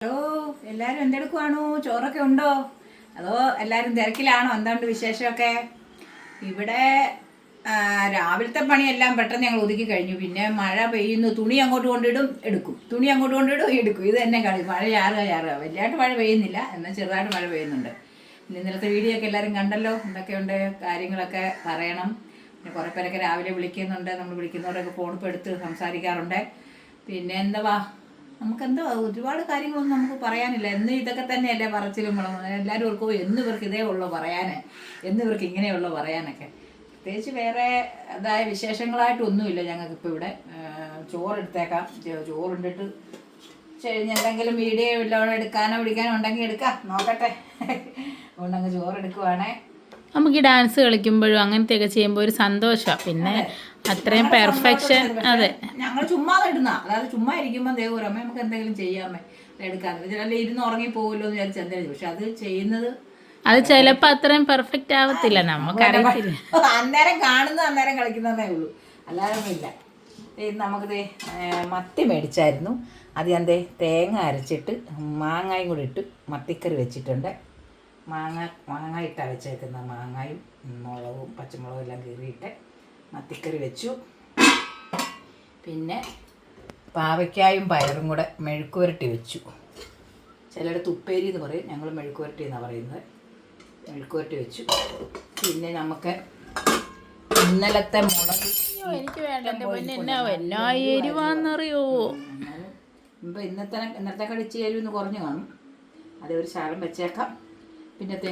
Hello, എല്ലാവരും എന്തെടുക്കുവാണോ? ചോറൊക്കെ ഉണ്ടോ? അതോ എല്ലാവരും തിരക്കിലാണോ? എന്താണ്ട് വിശേഷമൊക്കെ? ഇവിടെ രാവിലത്തെ പണിയെല്ലാം പെട്ടെന്ന് ഞങ്ങൾ ഒതുക്കി കഴിഞ്ഞു. പിന്നെ മഴ പെയ്യുന്നു, തുണി അങ്ങോട്ട് കൊണ്ടിടും എടുക്കും, തുണി അങ്ങോട്ട് കൊണ്ടിടും എടുക്കും. ഇത് തന്നെ കളി. മഴ ചാറുക. വലിയതായിട്ട് മഴ പെയ്യുന്നില്ല, എന്നാൽ ചെറുതായിട്ട് മഴ പെയ്യുന്നുണ്ട്. പിന്നെ ഇന്നലത്തെ വീഡിയോ ഒക്കെ എല്ലാവരും കണ്ടല്ലോ. എന്തൊക്കെയുണ്ട് കാര്യങ്ങളൊക്കെ പറയണം. പിന്നെ കുറേ പേരൊക്കെ രാവിലെ വിളിക്കുന്നുണ്ട്. നമ്മൾ വിളിക്കുന്നവരൊക്കെ ഫോണിപ്പോൾ എടുത്ത് സംസാരിക്കാറുണ്ട്. പിന്നെ എന്തുവാ, നമുക്കെന്തോ ഒരുപാട് കാര്യങ്ങളൊന്നും നമുക്ക് പറയാനില്ല. എന്ന് ഇതൊക്കെ തന്നെയല്ലേ പറച്ചിലും മുളകും. എല്ലാവരും ഓർക്കും എന്ന് ഇവർക്ക് ഇതേ ഉള്ളൂ പറയാൻ, എന്ന് ഇവർക്ക് ഇങ്ങനെയുള്ളൂ പറയാനൊക്കെ. പ്രത്യേകിച്ച് വേറെ അതായ വിശേഷങ്ങളായിട്ടൊന്നുമില്ല ഞങ്ങൾക്കിപ്പോൾ ഇവിടെ. ചോറെടുത്തേക്കാം. ചോറുണ്ടിട്ട് കഴിഞ്ഞ് എന്തെങ്കിലും വീഡിയോ വല്ലതും എടുക്കാനോ പിടിക്കാനോ ഉണ്ടെങ്കിൽ എടുക്കാം, നോക്കട്ടെ. അതുകൊണ്ടങ്ങ് ചോറെടുക്കുവാണേ. നമുക്ക് ഈ ഡാൻസ് കളിക്കുമ്പോഴും അങ്ങനത്തെയൊക്കെ ചെയ്യുമ്പോൾ ഒരു സന്തോഷമാണ്. പിന്നെ അത്രയും പെർഫെക്ഷൻ. അതെ, ഞങ്ങൾ ചുമ്മാ ഇടുന്ന, അതായത് ചുമ്മാ ഇരിക്കുമ്പോൾ ദേവൂർ അമ്മ നമുക്ക് എന്തെങ്കിലും ചെയ്യാമേ, എടുക്കാതെ ചിലപ്പോൾ ഇരുന്ന് ഉറങ്ങി പോകുമല്ലോ എന്ന് വിചാരിച്ച് എന്തായാലും. പക്ഷെ അത് ചെയ്യുന്നത് അത് ചിലപ്പോൾ അത്രയും പെർഫെക്റ്റ് ആവത്തില്ല, നമുക്കറിയത്തില്ല. അന്നേരം കാണുന്നത് അന്നേരം കളിക്കുന്നതേ ഉള്ളൂ, അല്ലാതെ ഒന്നുമില്ല. നമുക്ക് മത്തി മേടിച്ചായിരുന്നു. അത് ഞാൻ തേങ്ങ അരച്ചിട്ട് മാങ്ങായും കൂടി ഇട്ട് മത്തിക്കറി വെച്ചിട്ടുണ്ട്. മാങ്ങ ഇട്ടാണ് വെച്ചേക്കുന്ന. മാങ്ങായും മുളകും പച്ചമുളകും എല്ലാം കീറിയിട്ട് മത്തിക്കറി വെച്ചു. പിന്നെ പാവയ്ക്കായും പയറും കൂടെ മെഴുക്കുവരട്ടി വെച്ചു. ചിലയിടത്ത് ഉപ്പേരി എന്ന് പറയും, ഞങ്ങൾ മെഴുക്കുവരട്ടി എന്നാണ് പറയുന്നത്. മെഴുക്കുവരട്ടി വെച്ചു. പിന്നെ നമുക്ക് ഇന്നലത്തെ മുളക് എനിക്ക് വേണ്ട, എന്നാ എരിവാന്നറിയോ. ഇപ്പം ഇന്നത്തെ കടിച്ച് എരിവൊന്ന് കുറഞ്ഞു കാണും. അതേ ഒരു ശാലം വെച്ചേക്കാം. പിന്നത്തെ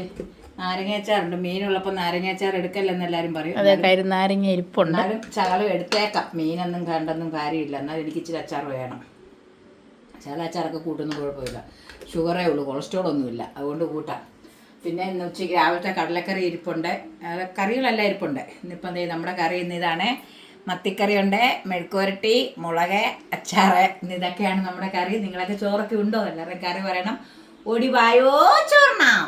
നാരങ്ങാച്ചാറുണ്ട്. മീനുള്ളപ്പോൾ നാരങ്ങാച്ചാർ എടുക്കല്ലെന്ന് എല്ലാവരും പറയും. അതെ, നാരങ്ങ ഇരിപ്പുണ്ട്. എന്നാലും ശകലം എടുത്തേക്കാം. മീനൊന്നും കണ്ടൊന്നും കാര്യമില്ല. എന്നാൽ എനിക്ക് ഇച്ചിരി അച്ചാർ വേണം. ചില അച്ചാറൊക്കെ കൂട്ടൊന്നും കുഴപ്പമില്ല, ഷുഗറേ ഉള്ളൂ, കൊളസ്ട്രോളൊന്നുമില്ല, അതുകൊണ്ട് കൂട്ടാം. പിന്നെ ഇന്ന് ഉച്ചയ്ക്ക് രാവിലത്തെ കടലക്കറി ഇരിപ്പുണ്ട്. കറികളെല്ലാം ഇരിപ്പുണ്ട്. ഇന്നിപ്പം നമ്മുടെ കറി ഇന്ന് ഇതാണ്. മത്തിക്കറിയുണ്ട്, മെഴുക്കുവരട്ടി, മുളക്, അച്ചാറ്. ഇതൊക്കെയാണ് നമ്മുടെ കറി. നിങ്ങളൊക്കെ ചോറൊക്കെ ഉണ്ടോ? എല്ലാവരുടെയും കറി പറയണം. ഓടി വായോ ചോർണം.